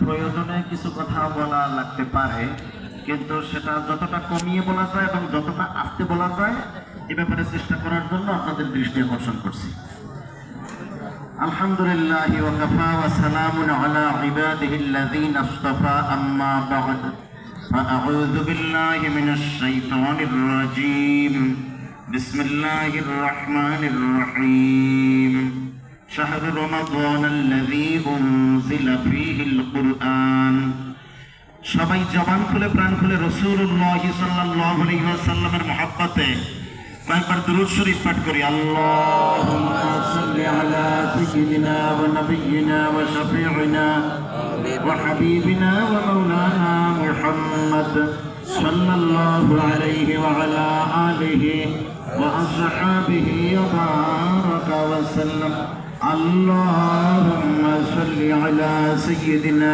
প্রয়োজনে কিছু কথা বলা লাগতে পারে, কিন্তু সেটা যতটা কমিয়ে বলা যায় এবং যতটা আস্তে বলা যায় এ ব্যাপারে চেষ্টা করার জন্য আপনাদের দৃষ্টি আকর্ষণ করছি। আলহামদুলিল্লাহ ওয়া কাফা ওয়া সালামুন আলা ইবাদিহিল্লাযীনা ইসতাফা, আম্মা বা'দ, ফাআউযু বিল্লাহি মিনাশ শাইতানির রাজীম। বিসমিল্লাহির রাহমানির রহিম। শাহরু রমাদানাল্লাযী উনজিলা ফীহিল কুরআন। সবাই জবান খুলে প্রাণ খুলে রাসূলুল্লাহ সাল্লাল্লাহু আলাইহি ওয়াসাল্লামের মহব্বতে কয়েকবার দুরূদ শরীফ পাঠ করি। আল্লাহুম্মা সাল্লি আলা সাইয়্যিদিনা ওয়া নাবিয়্যিনা ওয়া শাফী'িনা ওয়া হাবিবিনা ওয়া মাওলানা মুহাম্মদ সাল্লাল্লাহু আলাইহি ওয়া আলা আলিহি ওয়া আসহাবিহি ওয়া বারাকা ওয়া সাল্লাম। আল্লাহুম্মা সাল্লি আলা সাইয়্যিদিনা